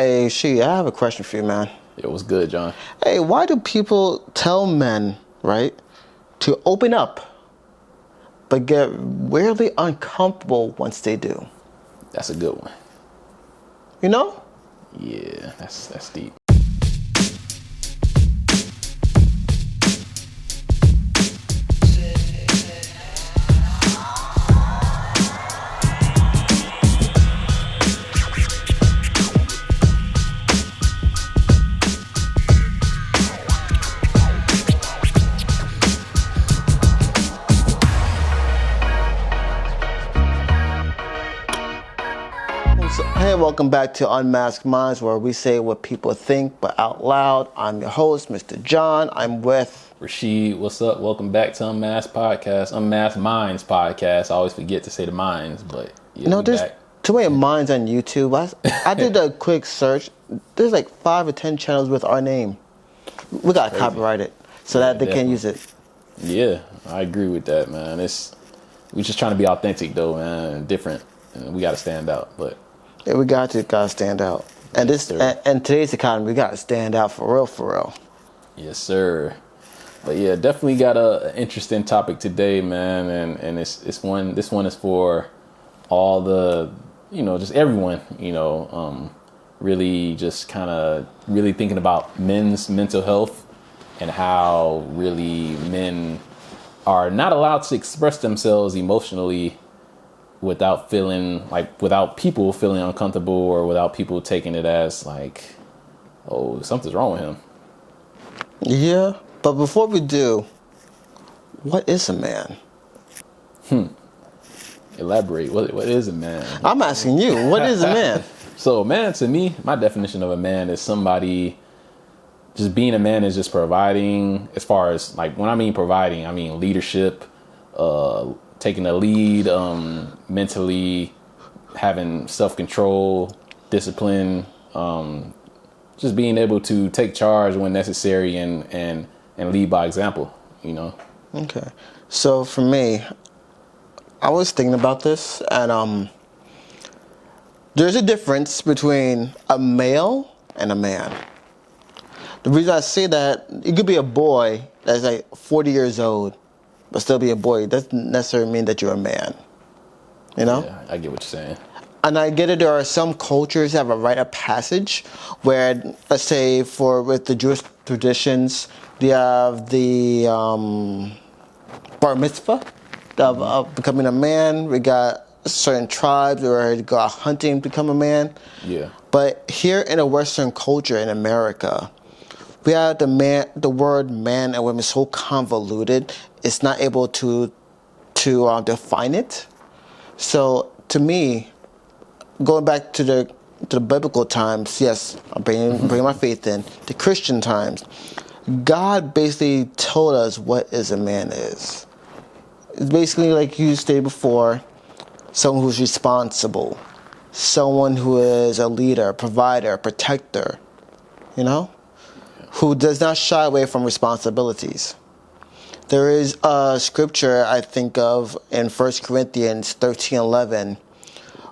Hey, I have a question for you, man. It was good, John. Hey, why do people tell men, right, to open up, but get weirdly uncomfortable once they do? That's a good one. You know? Yeah, that's deep. Hey, welcome back to Unmasked Minds, where we say what people think, but out loud. I'm your host, Mr. John. I'm with Rashid. What's up? Welcome back to Unmasked Podcast, Unmasked Minds Podcast. I always forget to say the minds, but yeah, there's back. too many minds on YouTube. I did a quick search. There's like 5 or 10 channels with our name. We got to copyright it so that they can't use it. Yeah, I agree with that, man. We just trying to be authentic, though, man, and different. And we got to stand out, but. Yeah, we gotta stand out. And and today's economy, we gotta stand out for real. Yes, sir. But yeah, definitely got an interesting topic today, man. And this one is for all the, just everyone, really just kind of really thinking about men's mental health and how really men are not allowed to express themselves emotionally without people feeling uncomfortable, or without people taking it as like, oh, something's wrong with him. Yeah, but before we do, what is a man? Elaborate. What is a man? I'm asking you, what is a man? So, man, to me, my definition of a man is somebody. Just being a man is just providing. As far as like, when I mean providing, I mean leadership, taking the lead, mentally, having self-control, discipline, just being able to take charge when necessary and lead by example, Okay. So for me, I was thinking about this, and there's a difference between a male and a man. The reason I say that, it could be a boy that's like 40 years old, but still be a boy. It doesn't necessarily mean that you're a man. Yeah, I get what you're saying. And I get it. There are some cultures that have a rite of passage where, let's say, with the Jewish traditions, they have the bar mitzvah of becoming a man. We got certain tribes where you go out hunting to become a man. Yeah. But here in a Western culture in America, we have the word man and women so convoluted, it's not able to define it. So to me, going back to the biblical times, yes, I'm bringing my faith in, the Christian times, God basically told us what a man is. It's basically, like you stated before, someone who's responsible, someone who is a leader, a provider, a protector, who does not shy away from responsibilities. There is a scripture I think of in 1 Corinthians 13:11.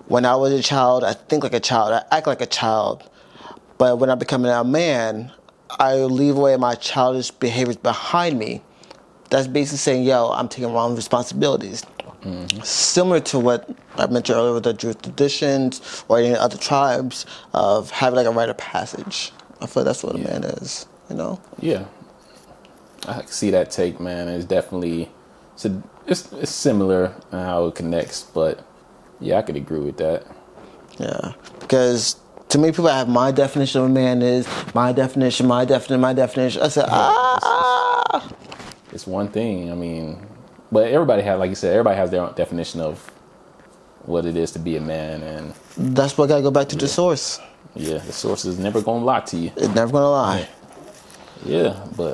When I was a child, I think like a child, I act like a child. But when I become a man, I leave away my childish behaviors behind me. That's basically saying, I'm taking on responsibilities. Mm-hmm. Similar to what I mentioned earlier with the Jewish traditions or any other tribes of having like a rite of passage. I feel that's what a man is, Yeah. I can see that take, man. It's definitely, it's similar in how it connects, but yeah, I could agree with that. Yeah, because to me, people have my definition of a man is my definition. I said, It's one thing. I mean, but everybody has, like you said, everybody has their own definition of what it is to be a man, and that's why I gotta go back to the source. Yeah, the source is never gonna lie to you. It's never gonna lie. Yeah, but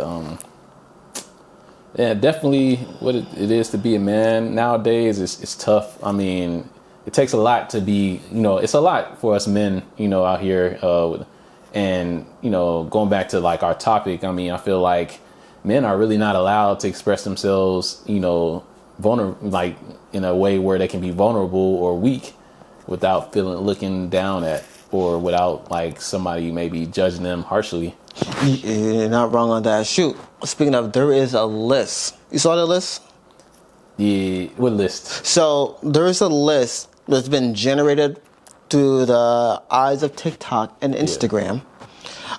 yeah, definitely what it is to be a man nowadays is tough. I mean, it takes a lot to be, it's a lot for us men, out here. And, going back to like our topic, I mean, I feel like men are really not allowed to express themselves, like in a way where they can be vulnerable or weak without looking down at or without like somebody maybe judging them harshly. You're not wrong on that. Shoot, speaking of, there is a list. You saw the list? Yeah, what list? So there is a list that's been generated through the eyes of TikTok and Instagram,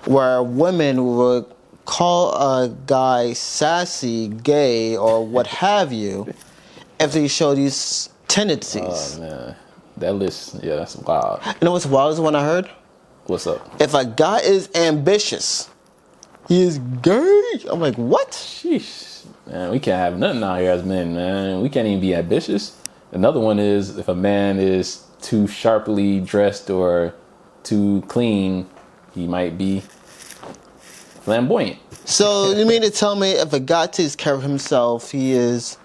where women would call a guy sassy, gay, or what have you, if they show these tendencies. Oh man, that list, yeah, that's wild. You know what's wild is the one I heard? What's up? If a guy is ambitious, he is gay. I'm like, what? Sheesh, man, we can't have nothing out here as men, man. We can't even be ambitious. Another one is if a man is too sharply dressed or too clean, he might be flamboyant. So you mean to tell me if a guy takes care of himself, he is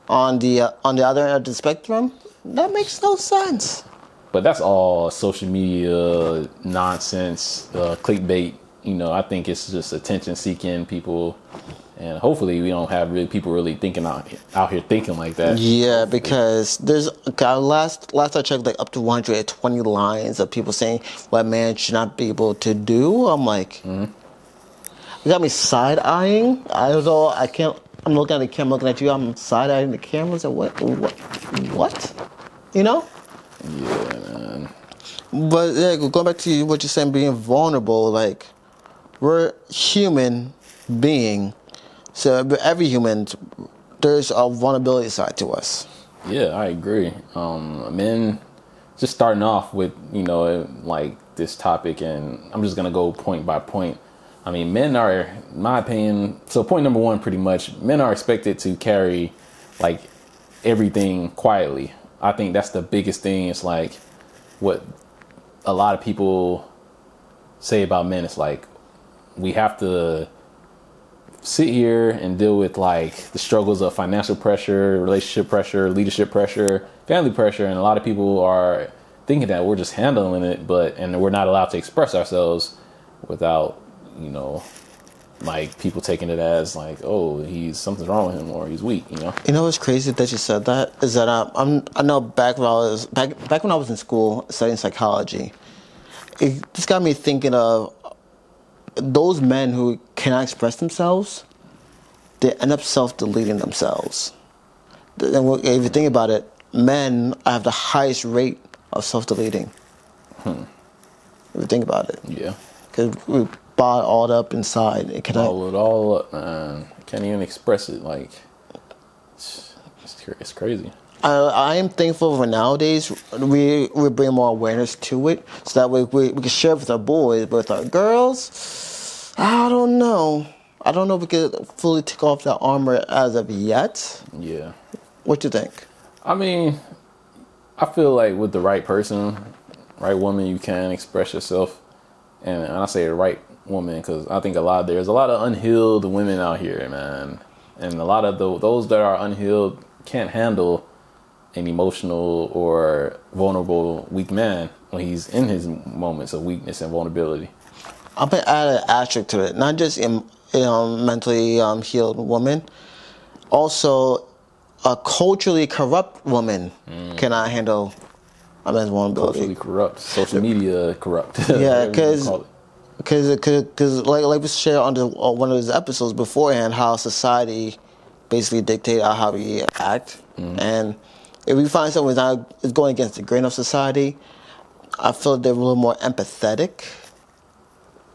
on the other end of the spectrum? That makes no sense. But that's all social media nonsense, clickbait. You know, I think it's just attention seeking people, and hopefully we don't have really people really thinking out here thinking like that. Yeah, because there's last I checked, like up to 120 lines of people saying what a man should not be able to do. I'm like, you got me side eyeing. I don't know. I can't. I'm looking at the camera, looking at you. I'm side eyeing the camera. So what? You know? Yeah, man. But yeah, going back to what you're saying, being vulnerable, like, we're human being. So every human, there's a vulnerability side to us. Yeah, I agree. Men, just starting off with, you know, like this topic, and I'm just going to go point by point. I mean, men are, in my opinion, so point number one, pretty much, men are expected to carry, like, everything quietly. I think that's the biggest thing. It's like what a lot of people say about men. It's like we have to sit here and deal with like the struggles of financial pressure, relationship pressure, leadership pressure, family pressure. And a lot of people are thinking that we're just handling it, and we're not allowed to express ourselves without, you know, like people taking it as like, oh, something's wrong with him or he's weak, you know. You know what's crazy that you said that is that I know back when I was in school studying psychology, it just got me thinking of those men who cannot express themselves. They end up self-deleting themselves. And if you think about it, men have the highest rate of self-deleting. If you think about it, Yeah. because we bottled up inside. Bottle it all up, man. Can't even express it. Like, it's crazy. I am thankful for nowadays we bring more awareness to it, so that way we can share with our boys, but with our girls, I don't know. I don't know if we could fully take off that armor as of yet. Yeah. What you think? I mean, I feel like with the right person, right woman, you can express yourself. And I say the right woman because I think there's a lot of unhealed women out here, man. And a lot of those that are unhealed can't handle an emotional or vulnerable weak man when he's in his moments of weakness and vulnerability. I'm gonna add an asterisk to it. Not just mentally healed woman, also a culturally corrupt woman cannot handle a man's vulnerability. Culturally corrupt, social media corrupt. Yeah, because like we shared on one of his episodes beforehand, how society basically dictate how we act, and if we find someone is going against the grain of society, I feel they're a little more empathetic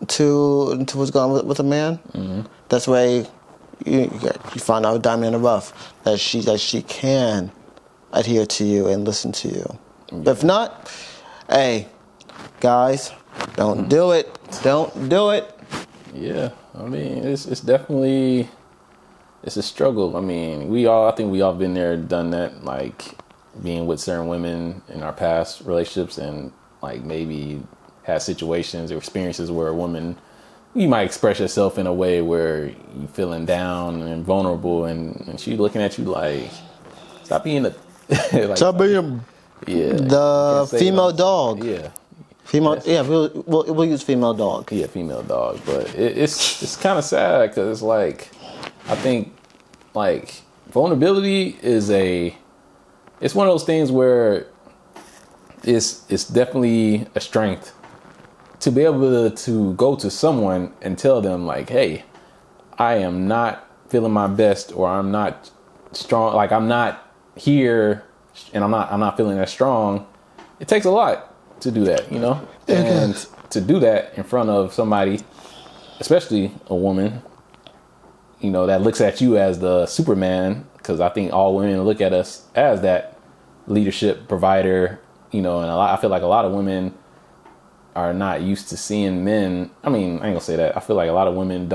to what's going on with a man. That's why you find out diamond in the rough that she can adhere to you and listen to you. But if not, hey, guys, don't do it. Don't do it. Yeah, I mean, it's definitely, it's a struggle. I mean, I think we all been there, done that, like being with certain women in our past relationships, and like maybe had situations or experiences where a woman, you might express yourself in a way where you feeling down and vulnerable, and she looking at you like, stop being like, Stop being the female dog. Yeah. Female, yeah, we'll use female dog. Yeah, female dog. But it's kind of sad because it's like, I think like vulnerability it's one of those things where it's definitely a strength to be able to go to someone and tell them like, hey, I am not feeling my best, or I'm not strong, like I'm not here and I'm not feeling as strong. It takes a lot to do that, you know? And to do that in front of somebody, especially a woman, you know, that looks at you as the Superman, because I think all women look at us as that leadership provider, you know, and I feel like a lot of women are not used to seeing men. I mean, I ain't gonna say that. I feel like a lot of women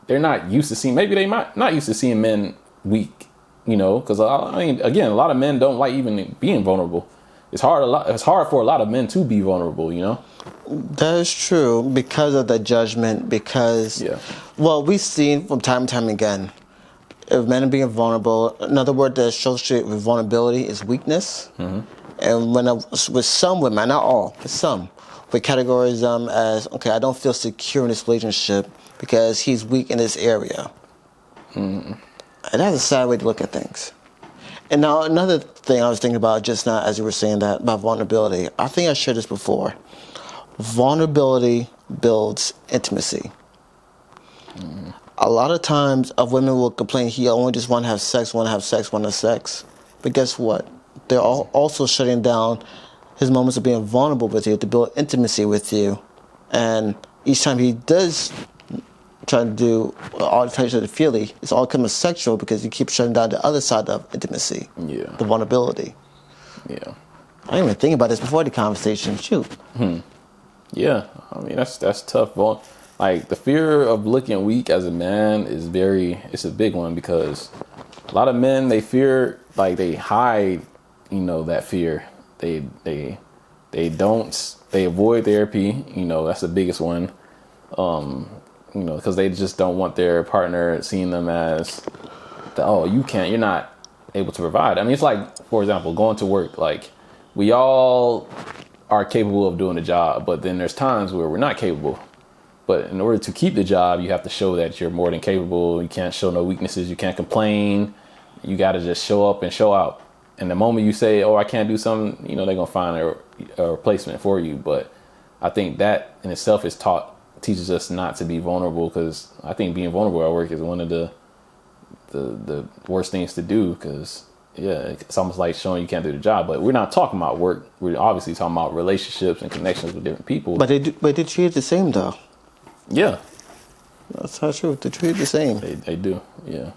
they're not used to seeing, maybe they might not used to seeing men weak, you know, because I mean, again, a lot of men don't like even being vulnerable. It's hard for a lot of men to be vulnerable, you know? That is true, because of the judgment, because, well, we've seen from time and time again, if men are being vulnerable, another word that associated with vulnerability is weakness. Mm-hmm. And with some women, not all, but some, we categorize them as, okay, I don't feel secure in this relationship because he's weak in this area. Mm-hmm. And that's a sad way to look at things. And now another thing I was thinking about just now as you were saying that about vulnerability, I think I shared this before. Vulnerability builds intimacy. Mm. A lot of times women will complain he only just want to have sex. But guess what? They're also shutting down his moments of being vulnerable with you to build intimacy with you. And each time he does try to do all the types of the feeling, it's all coming sexual because you keep shutting down the other side of intimacy, the vulnerability. Yeah, I didn't even think about this before the conversation. Shoot. Yeah, I mean that's tough. Like the fear of looking weak as a man it's a big one, because a lot of men, they fear, like they hide, you know, that fear. They avoid therapy. You know, that's the biggest one. You know, because they just don't want their partner seeing them as, you're not able to provide. I mean, it's like, for example, going to work. Like, we all are capable of doing the job, but then there's times where we're not capable. But in order to keep the job, you have to show that you're more than capable. You can't show no weaknesses. You can't complain. You got to just show up and show out. And the moment you say, I can't do something, you know, they're going to find a replacement for you. But I think that in itself teaches us not to be vulnerable, because I think being vulnerable at work is one of the worst things to do, because it's almost like showing you can't do the job. But we're not talking about work. We're obviously talking about relationships and connections with different people. But they treat it the same though. Yeah, that's not true. They treat it the same. They do. Yeah.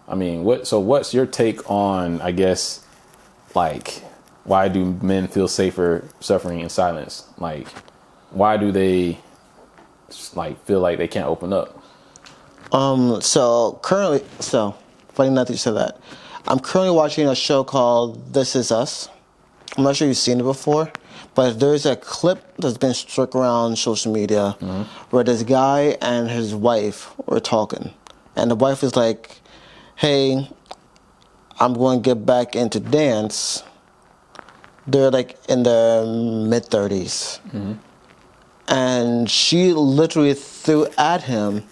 I mean, what's your take on, I guess, like, why do men feel safer suffering in silence? Like, why do they feel like they can't open up? So funny enough that you said that. I'm currently watching a show called This Is Us. I'm not sure you've seen it before, but there's a clip that's been struck around social media where this guy and his wife were talking. And the wife is like, hey, I'm going to get back into dance. They're like in their mid-30s. Mm-hmm. And she literally threw at him,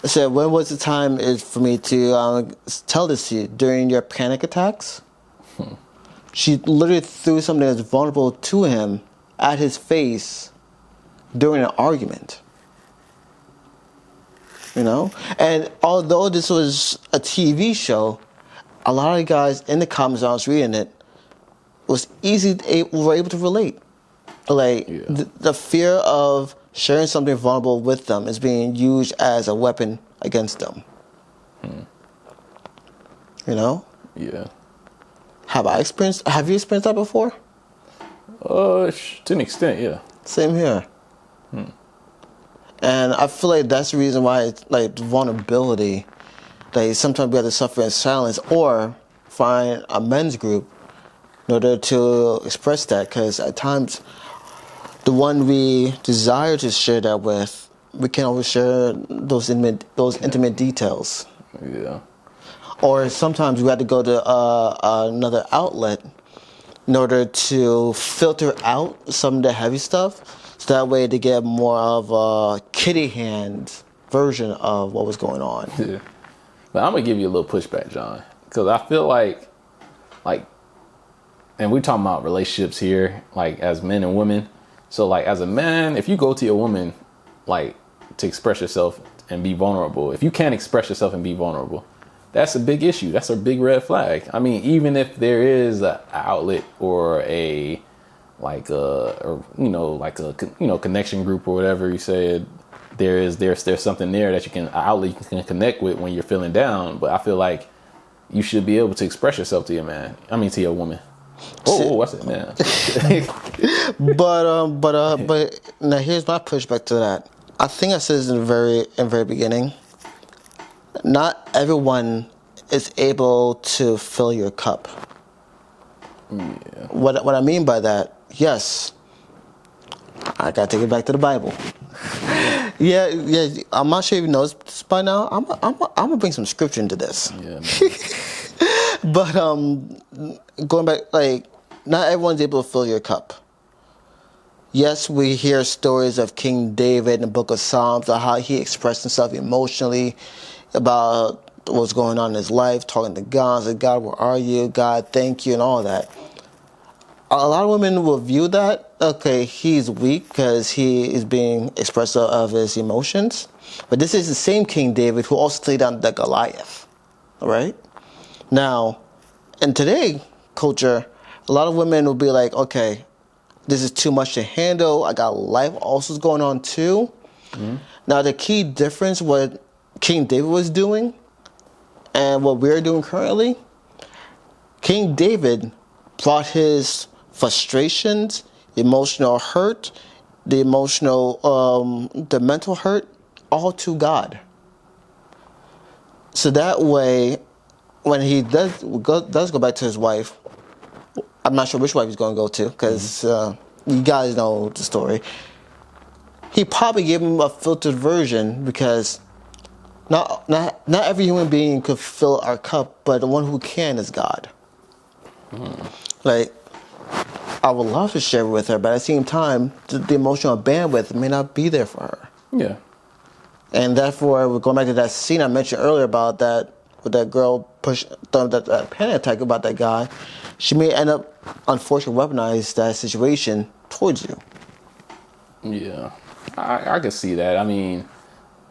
said, when was the time for me to tell this to you? During your panic attacks? She literally threw something that's vulnerable to him at his face during an argument. You know? And although this was a TV show, a lot of guys in the comments I was reading it were able to relate. Like, the fear of sharing something vulnerable with them is being used as a weapon against them. You know? Yeah. Have you experienced that before? To an extent, yeah. Same here. And I feel like that's the reason why it's like vulnerability. Like, sometimes we have to suffer in silence or find a men's group in order to express that, because at times the one we desire to share that with, we can't always share those intimate details. Yeah. Or sometimes we have to go to another outlet in order to filter out some of the heavy stuff, so that way to get more of a kitty hand version of what was going on. Yeah. But I'm gonna give you a little pushback, John, because I feel like, and we're talking about relationships here, like as men and women. So like as a man, if you go to your woman like to express yourself and be vulnerable, if you can't express yourself and be vulnerable, that's a big issue. That's a big red flag. I mean, even if there is an outlet or a like a or like a connection group or whatever you said, there's something there that you can outlet you can connect with when you're feeling down. But I feel like you should be able to express yourself to your man. I mean, to your woman. Oh, what's it, man? But now here's my pushback to that. I think I said this in the very beginning. Not everyone is able to fill your cup. Yeah. What I mean by that, yes, I gotta take it back to the Bible. Yeah. I'm not sure if you know this by now. I'm gonna bring some scripture into this. Yeah. But going back, like, not everyone's able to fill your cup. Yes, we hear stories of King David in the book of Psalms, of how he expressed himself emotionally about what's going on in his life, talking to God, like, God, where are you? God, thank you, and all that. A lot of women will view that, okay, he's weak because he is being expressive of his emotions. But this is the same King David who also laid down the Goliath, all right? Now, in today's culture, a lot of women will be like, okay, this is too much to handle. I got life also going on too. Mm-hmm. Now, the key difference what King David was doing and what we're doing currently, King David brought his frustrations, emotional hurt, the mental hurt, all to God. So that way, when he does go back to his wife, I'm not sure which wife he's going to go to because you guys know the story. He probably gave him a filtered version because not every human being could fill our cup, but the one who can is God. Like, I would love to share with her, but at the same time, the emotional bandwidth may not be there for her. Yeah. And therefore, we're going back to that scene I mentioned earlier about that, with that girl that panic attack about that guy. She may end up, unfortunately, weaponize that situation towards you. Yeah, I can see that. I mean,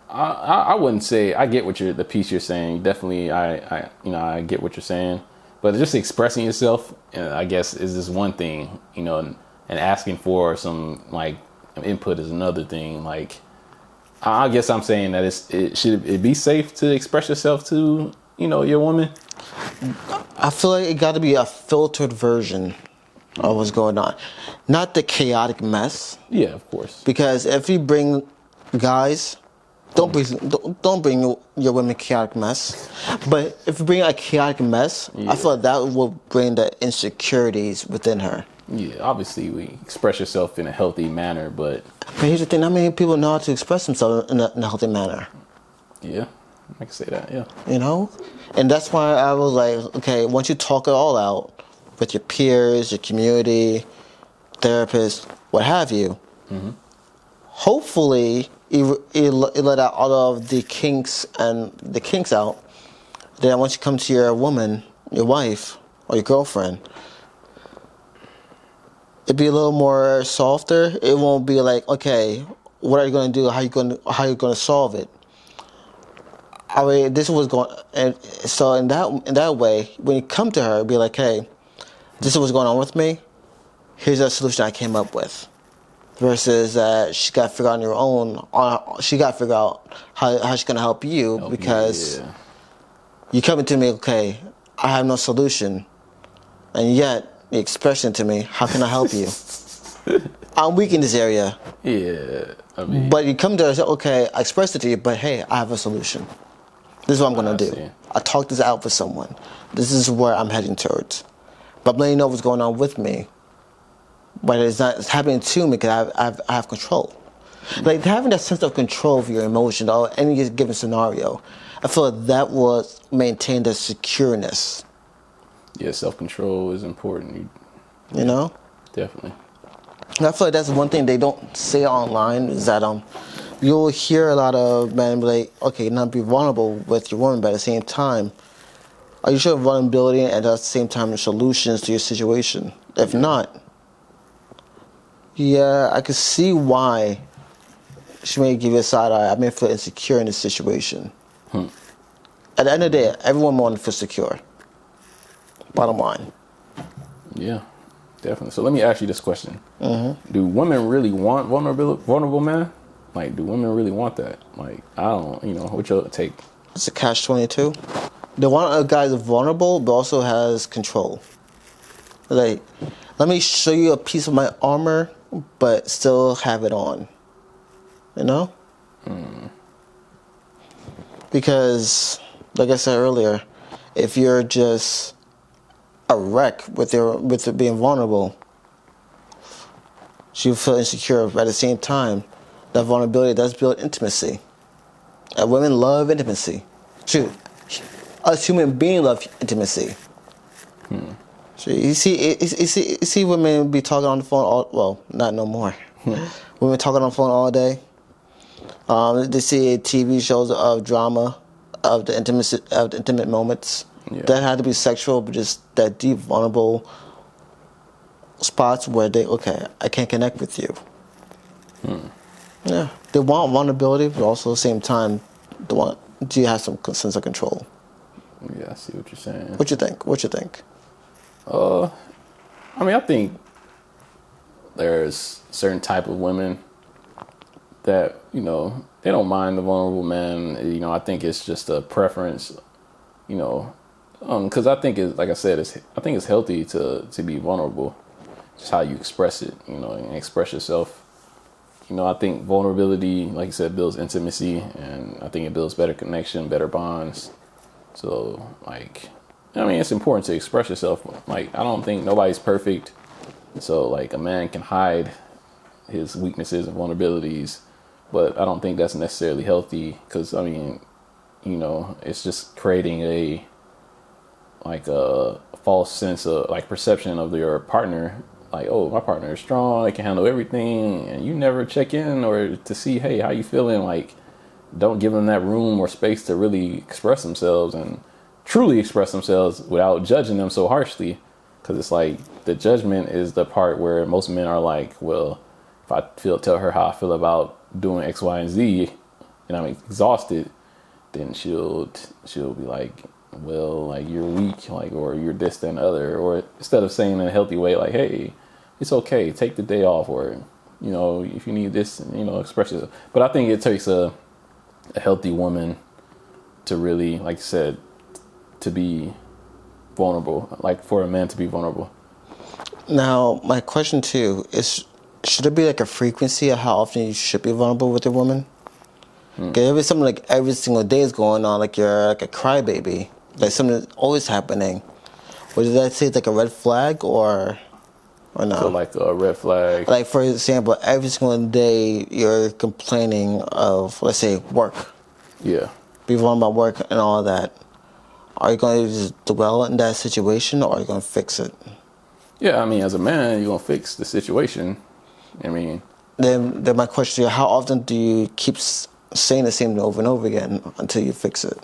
I wouldn't say I get the piece you're saying. Definitely, I get what you're saying. But just expressing yourself, I guess, is this one thing, and asking for some like input is another thing. Like, I guess I'm saying that should it be safe to express yourself to your woman? I feel like it got to be a filtered version of what's going on, not the chaotic mess. Yeah, of course. Because if you bring guys, don't bring your women chaotic mess. But if you bring a chaotic mess, I feel like that will bring the insecurities within her. Yeah, obviously we express yourself in a healthy manner, but here's the thing: not many people know how to express themselves in a healthy manner. Yeah, I can say that. Yeah. And that's why I was like, okay, once you talk it all out with your peers, your community, therapists, what have you, hopefully you let out all of the kinks out. Then once you come to your woman, your wife, or your girlfriend, it'd be a little more softer. It won't be like, okay, what are you going to do? How are you going to solve it? I mean, this was going, and so in that way, when you come to her, be like, hey, this is what's going on with me. Here's a solution I came up with. Versus she got to figure out on her own. She got to figure out how she's going to help you because you coming to me, okay, I have no solution, and yet you're expressing to me, how can I help you? I'm weak in this area. Yeah, but you come to her and say, okay, I expressed it to you, but hey, I have a solution. This is what I'm going to do. I talked this out with someone. This is where I'm heading towards. But I'm letting you know what's going on with me. But it's happening to me because I have control. Like, having that sense of control of your emotion or any given scenario, I feel like that will maintain the secureness. Yeah, self-control is important. Definitely. And I feel like that's one thing they don't say online is that you'll hear a lot of men be like, okay, not be vulnerable with your woman, but at the same time, are you sure vulnerability and at the same time solutions to your situation? If not, Yeah, I could see why she may give you a side eye. I may feel insecure in this situation. At the end of the day, everyone wants to feel secure. Bottom line. Yeah, definitely. So let me ask you this question: Mm-hmm. Do women really want vulnerable men? Like, do women really want that? Like, I don't. What's your take? It's a catch-22. They want a guy that's vulnerable, but also has control. Like, let me show you a piece of my armor, but still have it on. You know? Because, like I said earlier, if you're just a wreck with it being vulnerable, you feel insecure. But at the same time, that vulnerability does build intimacy. And women love intimacy. Shoot, us human beings love intimacy. So you see women be talking on the phone not no more. Women talking on the phone all day. They see TV shows of drama, of the intimate moments. Yeah. That had to be sexual, but just that deep, vulnerable spots where I can't connect with you. Yeah, they want vulnerability, but also at the same time, do you have some sense of control? Yeah, I see what you're saying. What you think? I think there's certain type of women that, they don't mind the vulnerable man. I think it's just a preference, because I think like I said, I think it's healthy to be vulnerable. Just how you express it, and express yourself. I think vulnerability, like you said, builds intimacy, and I think it builds better connection, better bonds. So, it's important to express yourself. I don't think nobody's perfect. So, a man can hide his weaknesses and vulnerabilities, but I don't think that's necessarily healthy because, it's just creating a false sense of, perception of your partner. Oh, my partner is strong, they can handle everything, and you never check in or to see, hey, how you feeling? Don't give them that room or space to really express themselves and truly express themselves without judging them so harshly. Because it's the judgment is the part where most men are well, if I tell her how I feel about doing X, Y, and Z, and I'm exhausted, then she'll be well, you're weak, or you're this, that, and other. Or instead of saying in a healthy way, hey, it's okay, take the day off, or, if you need this, express it. But I think it takes a healthy woman to really, like you said, to be vulnerable, for a man to be vulnerable. Now, my question too is, should there be a frequency of how often you should be vulnerable with a woman? Okay, if it's something every single day is going on, you're a crybaby, something that's always happening, would that say it's a red flag or no? So a red flag. For example, every single day you're complaining of, let's say, work. Yeah. Be vulnerable about work and all that. Are you going to just dwell in that situation, or are you going to fix it? Yeah, as a man, you're going to fix the situation. Then my question to you, how often do you keep saying the same thing over and over again until you fix it?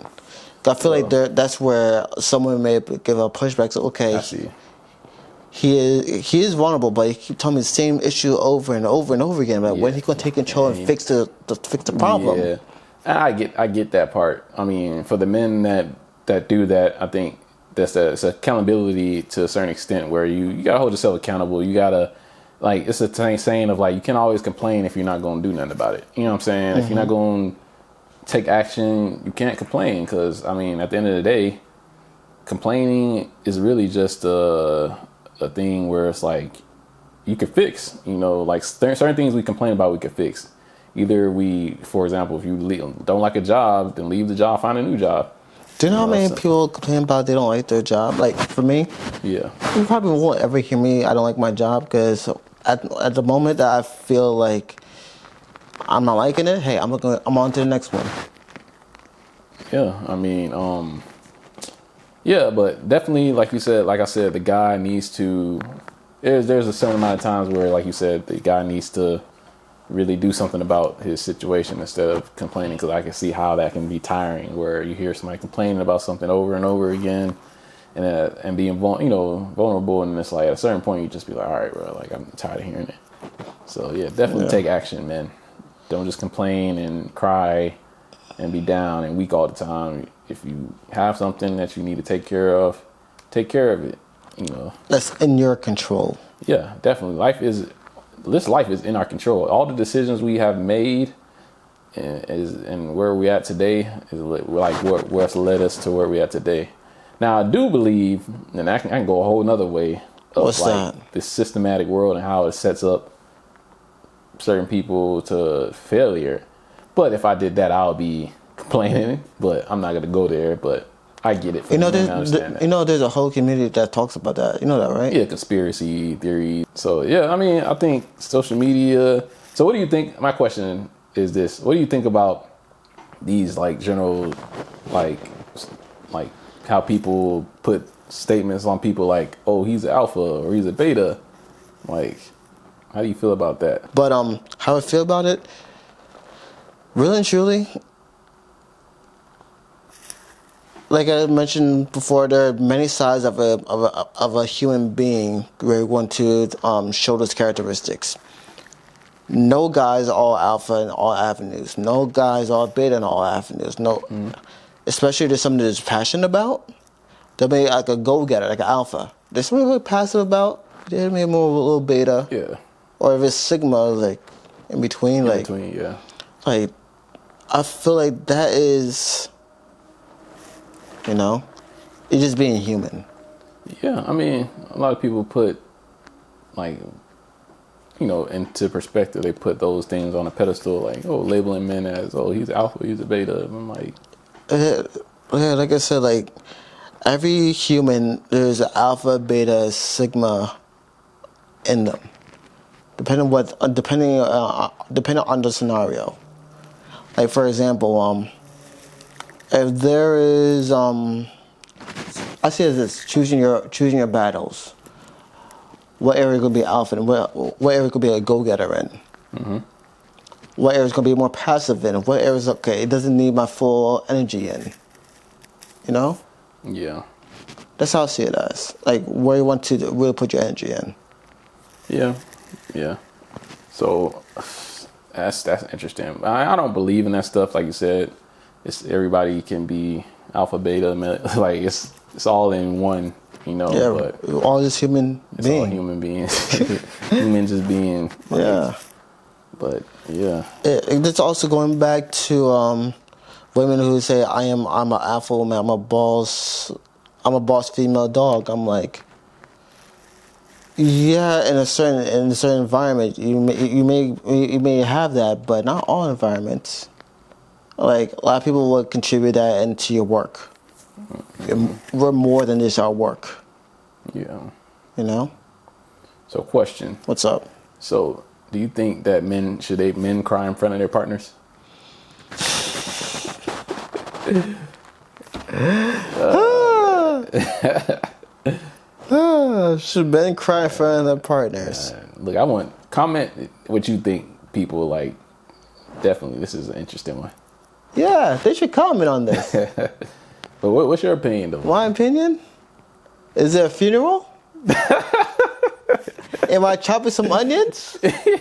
I feel that's where someone may give a pushback. So, okay, I see. He is vulnerable, but he keeps telling me the same issue over and over and over again. When he going to take control and fix the problem? Yeah, I get that part. For the men that do that, I think it's accountability to a certain extent where you gotta hold yourself accountable. You gotta it's a saying of you can't always complain if you're not gonna do nothing about it. You know what I'm saying? If you're not gonna take action, you can't complain because at the end of the day, complaining is really just a thing where it's you could fix. Certain things we complain about, we could fix. Either for example, if you don't like a job, then leave the job, find a new job. Do you know how many people complain about they don't like their job? For me, yeah, you probably won't ever hear me. I don't like my job because at the moment that I feel I'm not liking it, hey, I'm on to the next one. Yeah, yeah, but definitely, like I said, the guy needs to. There's a certain amount of times where, like you said, the guy needs to really do something about his situation instead of complaining, because I can see how that can be tiring, where you hear somebody complaining about something over and over again, and being vulnerable, and it's at a certain point you just be all right, bro, I'm tired of hearing it. So yeah, definitely take action, man. Don't just complain and cry and be down and weak all the time. If you have something that you need to take care of it. You know, that's in your control. Yeah, definitely. This life is in our control. All the decisions we have made and where we're at today is like what's led us to where we're at today. Now, I do believe, and I can go a whole nother way of What's like that? this systematic world and how it sets up certain people to failure. But if I did that, I'll be complaining. But I'm not going to go there. But I get it. There's a whole community that talks about that. You know that, right? Yeah, conspiracy theory. So yeah, I mean, I think social media. So what do you think? My question is this: what do you think about these like general, like how people put statements on people like, "Oh, he's an alpha" or "he's a beta"? Like, how do you feel about that? But how I feel about it, really and truly. Like I mentioned before, there are many sides of a human being where we want to show those characteristics. No guys all alpha in all avenues. No guys all beta in all avenues. No, especially if there's something that's passionate about. They'll be like a go-getter, like an alpha. There's something really passive about. They'll be more of a little beta. Yeah. Or if it's sigma, like in between, Yeah. Like I feel like that is. You know, it's just being human. Yeah, I mean, a lot of people put, like, you know, into perspective, they put those things on a pedestal, like, oh, labeling men as, oh, he's alpha, he's a beta. And I'm like, yeah, like I said, like every human, there's an alpha, beta, sigma in them, depending on the scenario. Like for example, if there is, I see it as this, choosing your battles. What area could be alpha and what area could be a go-getter in? Mm-hmm. What area is going to be more passive in? What area is, okay, it doesn't need my full energy in? You know? Yeah. That's how I see it as. Like, where you want to really put your energy in. Yeah. So, that's interesting. I don't believe in that stuff, like you said. It's everybody can be alpha, beta, like it's all in one, you know. Yeah, but all just human beings. All human beings, human just being. Like, yeah. But yeah, it's also going back to women who say I'm an alpha woman, I'm a boss female dog. I'm like, yeah, in a certain environment you may have that, but not all environments. Like, a lot of people will contribute that into your work. We're more than just our work. Yeah. You know? So, question. What's up? So, do you think that men cry in front of their partners? Should men cry in front of their partners? Look, I want comment what you think. People like. Definitely, this is an interesting one. Yeah, they should comment on this. But what's your opinion, though? My opinion? Is there a funeral? Am I chopping some onions? If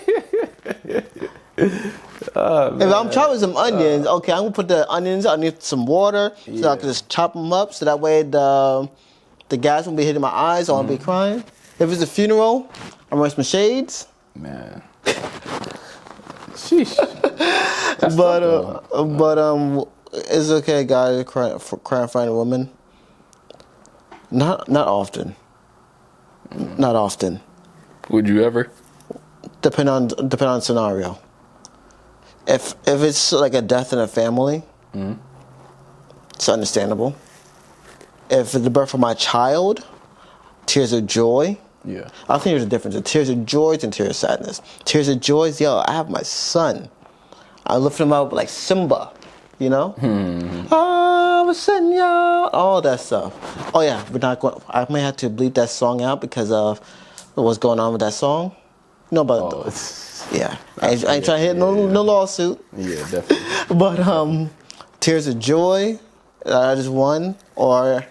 I'm chopping some onions, okay, I'm gonna put the onions underneath some water so I can just chop them up so that way the gas won't be hitting my eyes, I won't be crying. If it's a funeral, I'm wearing some shades. Man. Sheesh. But is it okay, guys, cry in front of a woman? Not often. Not often. Would you ever? Depend on scenario. If it's like a death in a family, it's understandable. If it's the birth of my child, tears of joy. Yeah. I think there's a difference. Tears of joy and tears of sadness. Tears of joy is, yo, I have my son. I lift him up like Simba, you know? I'm a Senor, all that stuff. Oh yeah, I may have to bleep that song out because of what's going on with that song. No, but yeah, I ain't trying to hit no lawsuit. Yeah, definitely. But tears of joy, I just won, or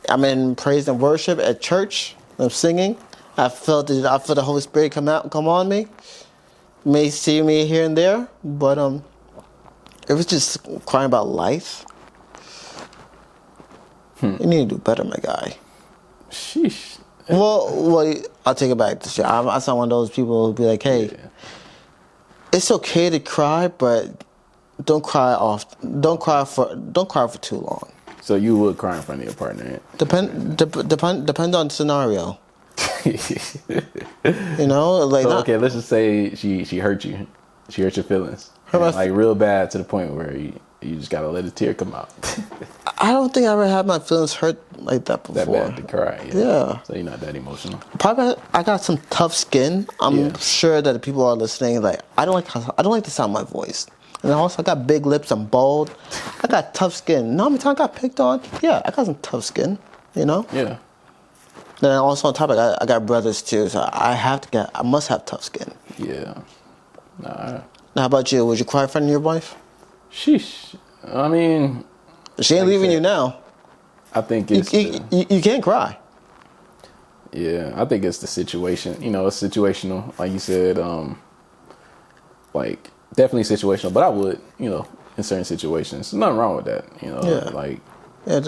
I'm in praise and worship at church. I'm singing. I felt the Holy Spirit come on me. may see me here and there, but if it's just crying about life, you need to do better, my guy. Sheesh. Well, I'll take it back. I'm not one of those people who'll be like, hey, Yeah. it's okay to cry, but don't cry Don't cry for too long. So you would cry in front of your partner? Depend on the scenario. You know, like So, okay, let's just say she hurt you. She hurt your feelings. Like real bad to the point where you just gotta let a tear come out. I don't think I ever had my feelings hurt like that before. That bad to cry. Yeah. So you're not that emotional. Probably I got some tough skin. I'm sure that the people are listening. Like I don't like the sound of my voice. And also I got big lips. I'm bald. I got tough skin. How many times I got picked on? Yeah, I got some tough skin. You know. Yeah. Then also on top, I got brothers too, so I must have tough skin. Yeah. Nah. Now, how about you? Would you cry in front of your wife? Sheesh. I mean, She ain't leaving you now. I think it's you can't cry. Yeah, I think it's the situation. You know, it's situational, like you said. Like definitely situational, but I would, you know, in certain situations, there's nothing wrong with that. You know, like it's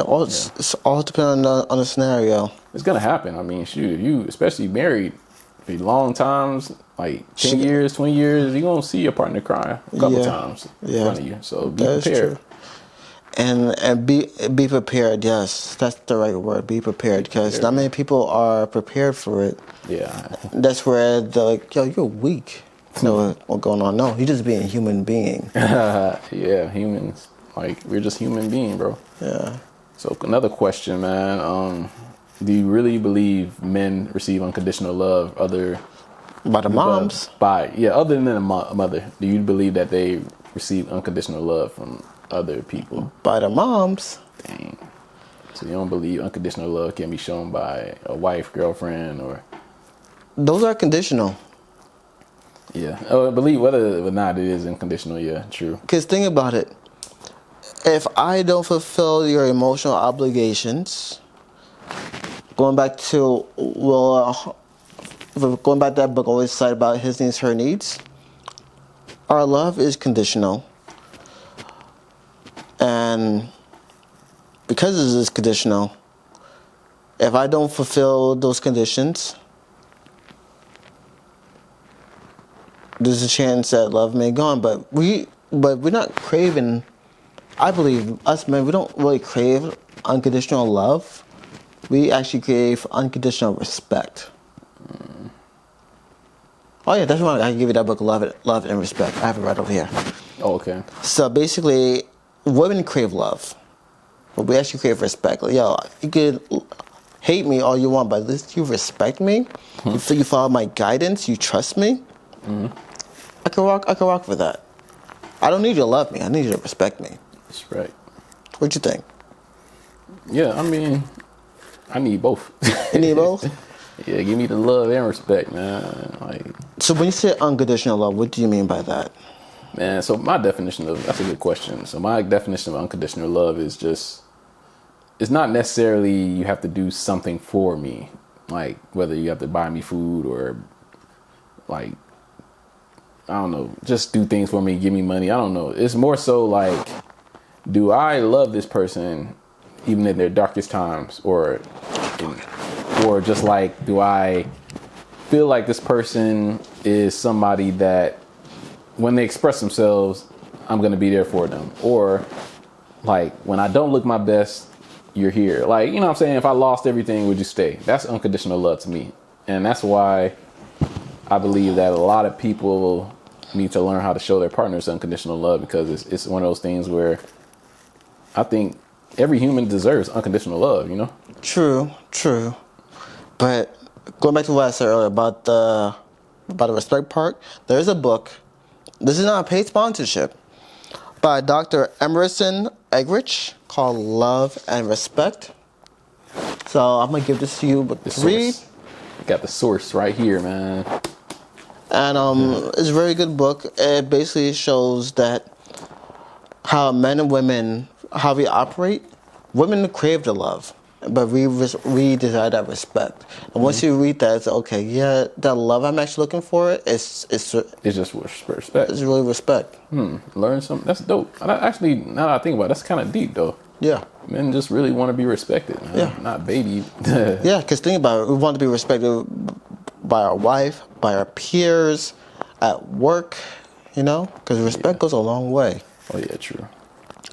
all depending on the scenario. It's gonna happen. I mean, shoot, if you especially married for long times, like 10 years, 20 years, you're gonna see your partner cry a couple times in front of you. So be prepared. And be prepared. Yes, that's the right word. Be prepared, because not many people are prepared for it. Yeah, that's where they're like, yo, you're weak. You know what's going on? No, you're just being a human being. Yeah, humans. Like we're just human beings, bro. Yeah. So another question, man. Do you really believe men receive unconditional love by the moms? Other than a mother, do you believe that they receive unconditional love from other people? By the moms. Dang. So you don't believe unconditional love can be shown by a wife, girlfriend, or? Those are conditional. Yeah. I believe whether or not it is unconditional. Yeah, true. Because think about it. If I don't fulfill your emotional obligations, going back to that book, always said about his needs, her needs. Our love is conditional, and because it is conditional, if I don't fulfill those conditions, there's a chance that love may go on. But we're not craving. I believe us men, we don't really crave unconditional love. We actually crave unconditional respect. Oh yeah, that's why I can give you that book, Love and Respect. I have it right over here. Oh, okay. So basically, women crave love, but we actually crave respect. Like, yo, you could hate me all you want, but at least you respect me. You follow my guidance. You trust me. I can rock with that. I don't need you to love me. I need you to respect me. That's right. What you think? Yeah, I mean, I need both. You need both? Yeah, give me the love and respect, man. Like, so when you say unconditional love, what do you mean by that? Man, so my definition of, that's a good question. So my definition of unconditional love is just, it's not necessarily you have to do something for me. Like whether you have to buy me food or like, I don't know, just do things for me, give me money. I don't know. It's more so like, do I love this person even in their darkest times, or just like, do I feel like this person is somebody that when they express themselves, I'm going to be there for them, or like when I don't look my best, you're here. Like, you know what I'm saying? If I lost everything, would you stay? That's unconditional love to me. And that's why I believe that a lot of people need to learn how to show their partners unconditional love, because it's one of those things where I think every human deserves unconditional love, you know? True. But going back to what I said earlier about the respect part, there's a book. This is not a paid sponsorship, by Dr. Emerson Eggerichs, called Love and Respect. So I'm gonna give this to you to read. Got the source right here, man. And it's a very good book. It basically shows that how men and women, how we operate. Women crave the love. but we desire that respect. And once you read that, it's okay. Yeah, that love I'm actually looking for it's just respect. It's really respect. Learn something. That's dope. Actually, now that I think about it, that's kind of deep though. Yeah. Men just really want to be respected. Man. Yeah. Not baby. Yeah, because think about it. We want to be respected by our wife, by our peers, at work. You know, because respect goes a long way. Oh yeah, true.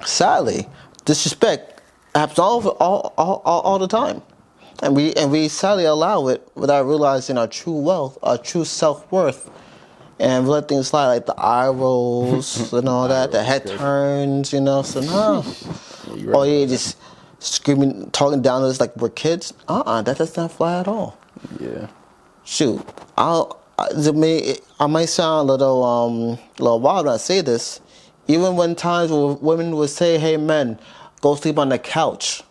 Sadly, disrespect happens all the time, and we sadly allow it without realizing our true wealth, our true self-worth, and we let things slide like the eye rolls and all that, the head turns, you know. So no, or you just screaming, talking down to us like we're kids. That does not fly at all. Yeah. Shoot, I might sound a little wild when I say this. Even when times where women would say, "Hey, men, go sleep on the couch."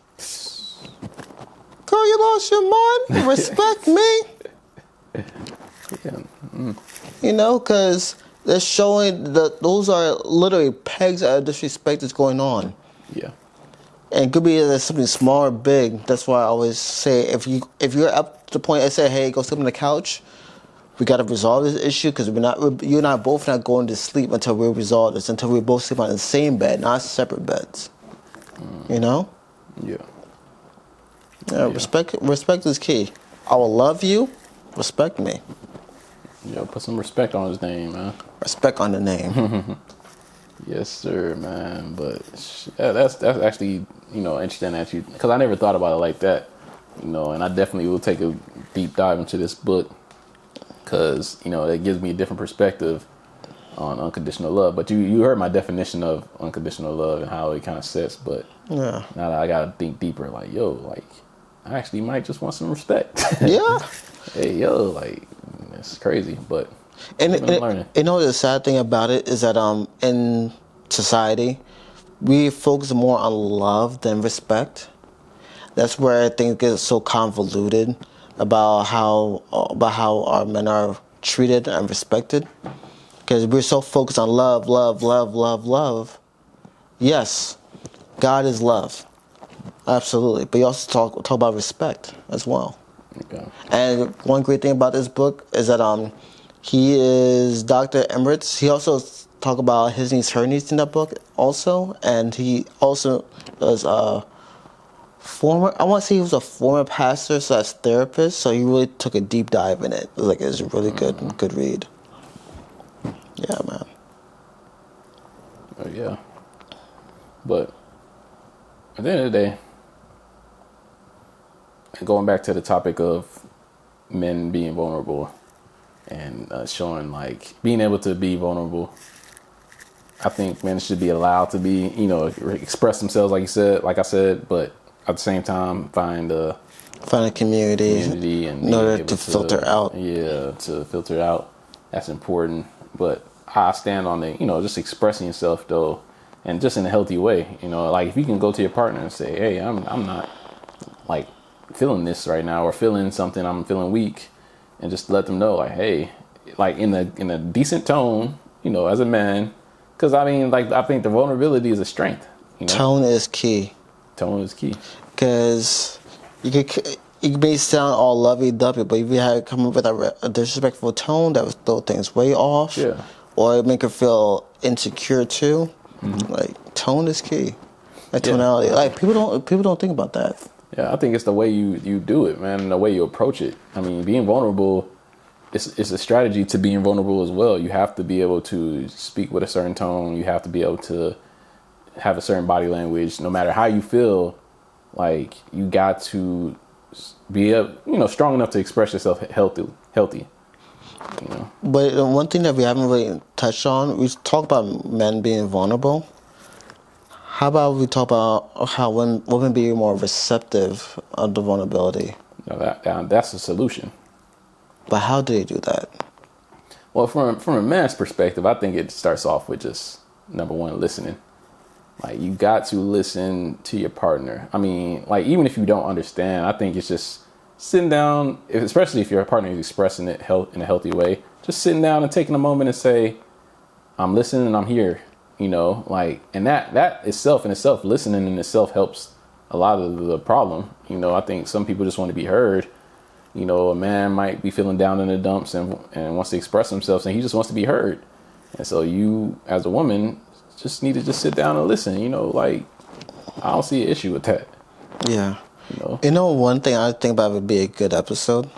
Girl, you lost your mind. Respect me. Yeah. You know, because they're showing that those are literally pegs of disrespect that's going on. Yeah. And it could be there's something small or big. That's why I always say, if you're up to the point, I say, "Hey, go sleep on the couch." We got to resolve this issue because you and I both not going to sleep until we resolve this, until we both sleep on the same bed, not separate beds. You know? Yeah. Yeah. Respect is key. I will love you. Respect me. Yo, put some respect on his name, man. Respect on the name. Yes, sir, man. But yeah, that's actually, interesting that you, because I never thought about it like that, and I definitely will take a deep dive into this book. Because, it gives me a different perspective on unconditional love. But you heard my definition of unconditional love and how it kind of sets. But Yeah. now that I got to think deeper, like, I actually might just want some respect. Yeah. Hey, it's crazy. But And I'm learning. the sad thing about it is that in society, we focus more on love than respect. That's where things get so convoluted about how our men are treated and respected, because we're so focused on love, love, love, love, love. Yes, God is love, absolutely, but you also talk about respect as well. Okay. And one great thing about this book is that he is Dr. Emirates. He also talk about his needs, her needs in that book also, and he also does I want to say he was a former pastor / therapist, so he really took a deep dive in it. It's a really good read. Yeah, man. Oh, yeah. But at the end of the day, going back to the topic of men being vulnerable and showing, being able to be vulnerable, I think men should be allowed to be, express themselves, like I said, but at the same time, find a community and in order to filter out. Yeah, to filter out. That's important. But I stand on the, just expressing yourself though, and just in a healthy way. If you can go to your partner and say, "Hey, I'm not feeling this right now, or feeling something. I'm feeling weak," and just let them know, "Hey," in a decent tone, as a man, because I think the vulnerability is a strength. Tone is key. Tone is key. Because you may sound all lovey-dovey, but if you had come up with a disrespectful tone, that would throw things way off. Yeah. Or it make her feel insecure too. Mm-hmm. Tone is key. Tonality. People don't think about that. Yeah, I think it's the way you do it, man, and the way you approach it. Being vulnerable, it's a strategy to being vulnerable as well. You have to be able to speak with a certain tone. You have to be able to have a certain body language. No matter how you feel, you got to be strong enough to express yourself healthy. But one thing that we haven't really touched on, we talk about men being vulnerable. How about we talk about how women be more receptive of the vulnerability? That's a solution. But how do they do that? Well, from a man's perspective, I think it starts off with just number one, listening. You got to listen to your partner. Even if you don't understand, I think it's just sitting down, especially if your partner is expressing it in a healthy way, just sitting down and taking a moment and say, "I'm listening and I'm here," and that itself in itself, listening in itself helps a lot of the problem. You know, I think some people just want to be heard. You know, a man might be feeling down in the dumps and wants to express himself, and he just wants to be heard. And so you, as a woman, just need to just sit down and listen. You know, like, I don't see an issue with that. Yeah. You know, One thing I think about would be a good episode.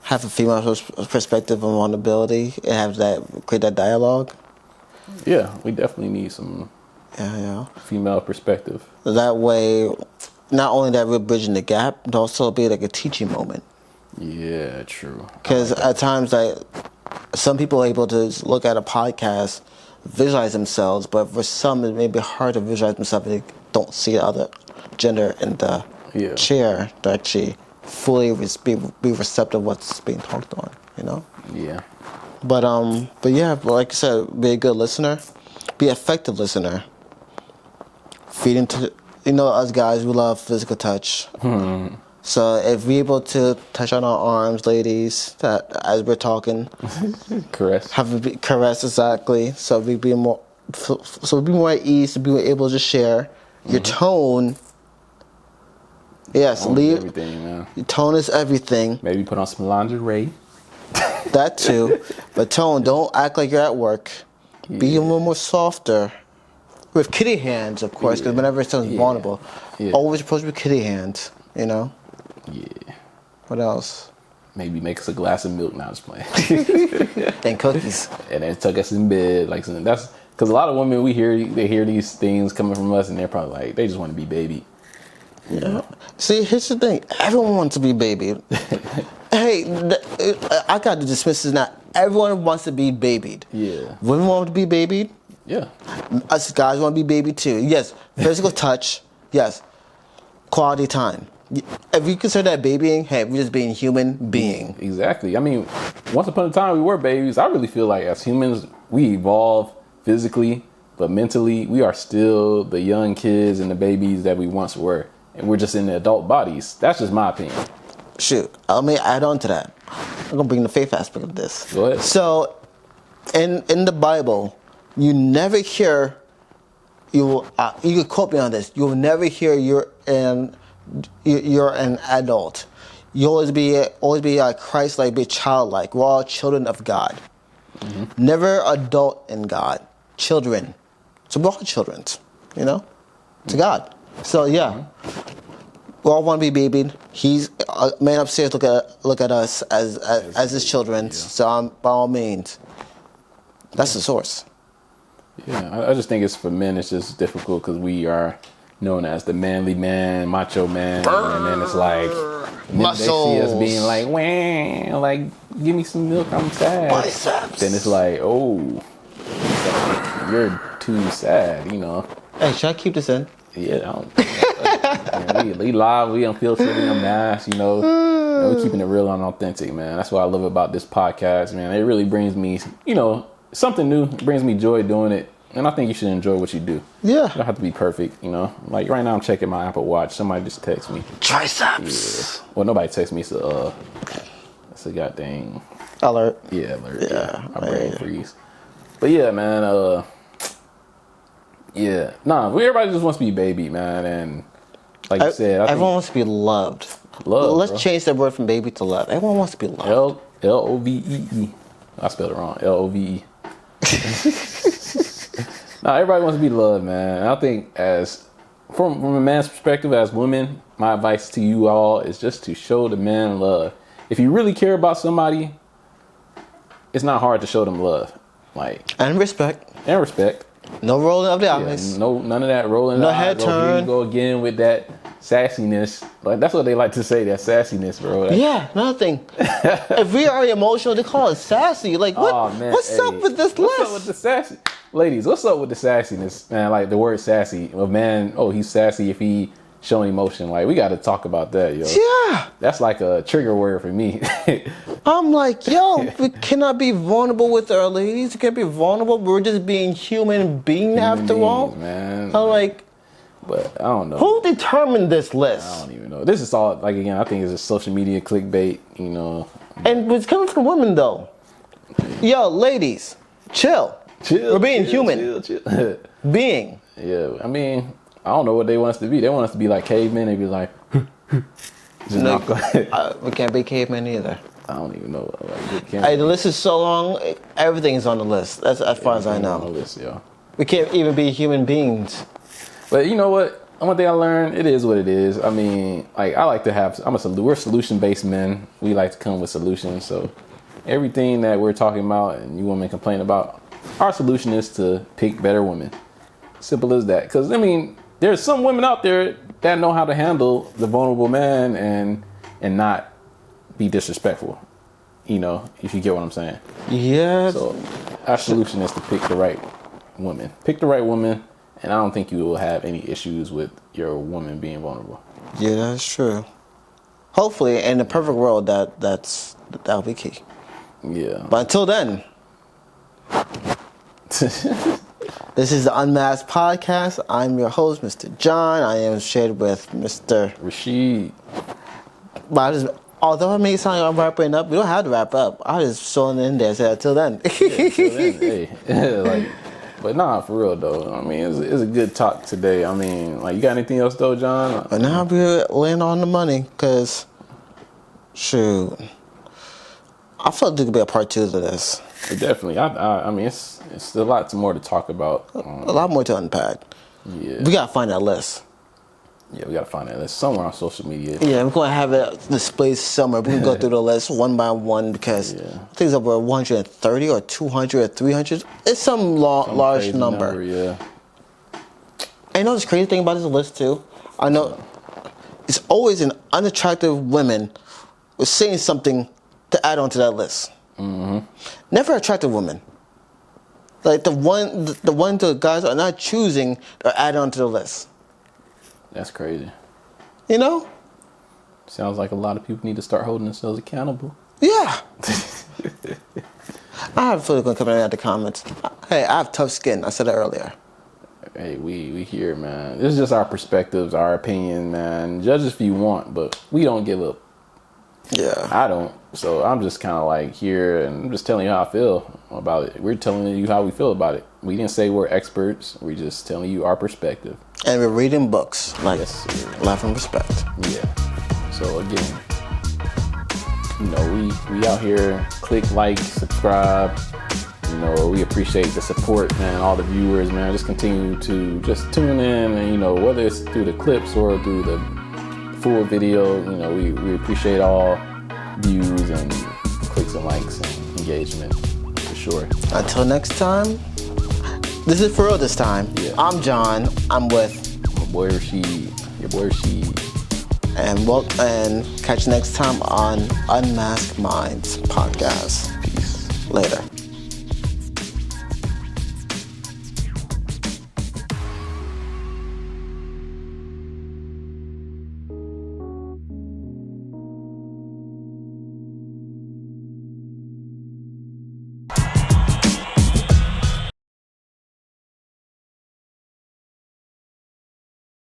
Have a female perspective on vulnerability and create that dialogue. Yeah, we definitely need some female perspective. That way, not only that we're bridging the gap, but also be like a teaching moment. Yeah, true. Because at times, like, some people are able to look at a podcast, visualize themselves, but for some it may be hard to visualize themselves if they don't see the other gender in the chair to actually fully be receptive of what's being talked on, you know? Yeah. But yeah, like I said, be a good listener, be an effective listener. Feed into, us guys, we love physical touch. So if we're able to touch on our arms, ladies, as we're talking, caress, caress exactly. So we be more at ease to be able to share your tone. Yes, everything, man. Your tone is everything. Maybe put on some lingerie. That too, but tone. Don't act like you're at work. Yeah. Be a little more softer. With kitty hands, of course, because whenever someone's vulnerable, always approach with kitty hands. You know. Yeah. What else? Maybe make us a glass of milk. Now, just playing. And cookies. And then tuck us in bed, like something. That's because a lot of women they hear these things coming from us, and they're probably like, they just want to be baby. Yeah. See, here's the thing. Everyone wants to be babied. Hey, I got to dismiss this now. Everyone wants to be babied. Yeah. Women want to be babied. Yeah. Us guys want to be babied too. Yes. Physical touch. Yes. Quality time. If you consider that babying, hey, we're just being human being. Exactly. I mean, once upon a time we were babies. I really feel like as humans, we evolve physically, but mentally, we are still the young kids and the babies that we once were. And we're just in the adult bodies. That's just my opinion. Shoot, let me add on to that. I'm going to bring the faith aspect of this. Go ahead. So, in the Bible, you never hear, you can quote me on this, you'll never hear you're an adult. You always be like Christ-like, be childlike. We're all children of God. Mm-hmm. Never adult in God. Children. So we're all children, to God. So yeah, we all want to be babied. He's man upstairs. Look at us as his children. Yeah. So by all means, that's the source. Yeah, I just think it's for men. It's just difficult because we are known as the manly man, macho man, and then it's like they see us being like, "Wah, like give me some milk, I'm sad." Biceps. Then it's like, "Oh, you're too sad," Hey, should I keep this in? Yeah, we live, we unfiltered, we unmasked, we keeping it real and authentic, man. That's what I love about this podcast, man. It really brings me, something new. It brings me joy doing it, and I think you should enjoy what you do. Yeah, you don't have to be perfect, Like right now, I'm checking my Apple Watch. Somebody just texted me. Triceps. Yeah. Well, nobody texted me. So, it's a goddamn alert. Yeah, alert. Yeah, my brain freeze. But yeah, man. Yeah, everybody just wants to be baby, man, and like you said, everyone wants to be loved. Let's change that word from baby to love. Everyone wants to be loved. Lovee. I spelled it wrong. Love. Everybody wants to be loved, man. And I think from a man's perspective, as women, my advice to you all is just to show the man love. If you really care about somebody, it's not hard to show them love, and respect. No rolling of the eyes. Yeah, none of that rolling. No the head eyes. turn. Here you go again with that sassiness. Like that's what they like to say. That sassiness, bro. Another thing. If we are emotional, they call it sassy. Like what? Oh, man, what's up with this list? What's up with the sassy? Ladies, what's up with the sassiness, man? Like the word sassy. A man, he's sassy if he showing emotion. Like we got to talk about that, yo. Yeah. That's like a trigger word for me. I'm like, we cannot be vulnerable with our ladies. We can't be vulnerable. We're just being human beings after all. Man. I'm like, but I don't know. Who determined this list? I don't even know. This is all again. I think it's just social media clickbait. And it's coming from women though. Yo, ladies, chill. We're being human. Chill. Being. Yeah, I mean, I don't know what they want us to be. They want us to be like cavemen. They be like, we can't be cavemen either. I don't even know. Like, hey, the list is so long. Everything's on the list. That's as far as I know. On the list, yeah. We can't even be human beings. But you know what? One thing I learned, it is what it is. I mean, like I like to have. We're solution-based men. We like to come with solutions. So everything that we're talking about and you women complain about, our solution is to pick better women. Simple as that. Because I mean, there's some women out there that know how to handle the vulnerable man and not be disrespectful. You know, if you get what I'm saying. Yeah. So our solution is to pick the right woman. Pick the right woman, and I don't think you will have any issues with your woman being vulnerable. Yeah, that's true. Hopefully, in the perfect world, that'll be key. Yeah. But until then, this is the Unmasked podcast. I'm your host, Mr. John. I am shared with Mr. Rashid. Although I may sound like I'm wrapping up, we don't have to wrap up. I just throw it in there and say until then. Yeah, until then, hey. But nah, for real though. I mean, it's a good talk today. I mean, like, you got anything else though, John? But now we're laying on the money, because, shoot, I felt there could be a part 2 to this. Definitely. I mean, it's a lot more to talk about. A lot more to unpack. Yeah. We gotta find that list. Yeah, we gotta find that list somewhere on social media. Yeah, we're gonna have it displayed somewhere. We can go through the list one by one, because I think it's over 130 or 200 or 300. It's some large number. Yeah. And you know this crazy thing about this list too? I know it's always an unattractive women with saying something to add on to that list. Mm-hmm. Never attractive women. Like the guys are not choosing to add on to the list. That's crazy. You know? Sounds like a lot of people need to start holding themselves accountable. Yeah. I have a feeling going to come in at the comments. Hey, I have tough skin. I said it earlier. Hey, we here, man. This is just our perspectives, our opinion, man. Judge us if you want, but we don't give up. Yeah. I don't. So I'm just kind of like here, and I'm just telling you how I feel about it. We're telling you how we feel about it. We didn't say we're experts. We're just telling you our perspective. And we're reading books, like Life and Respect. Yeah. So again, you know, we out here. Click like, subscribe. You know, we appreciate the support, man. All the viewers, man. Just continue to just tune in, and you know, whether it's through the clips or through the full video, you know, we appreciate all views and clicks and likes and engagement, for sure. Until next time, this is for real this time. Yeah. I'm John. I'm with my boy Rashid, your boy Rashid. And catch you next time on Unmasked Minds podcast. Peace. Later.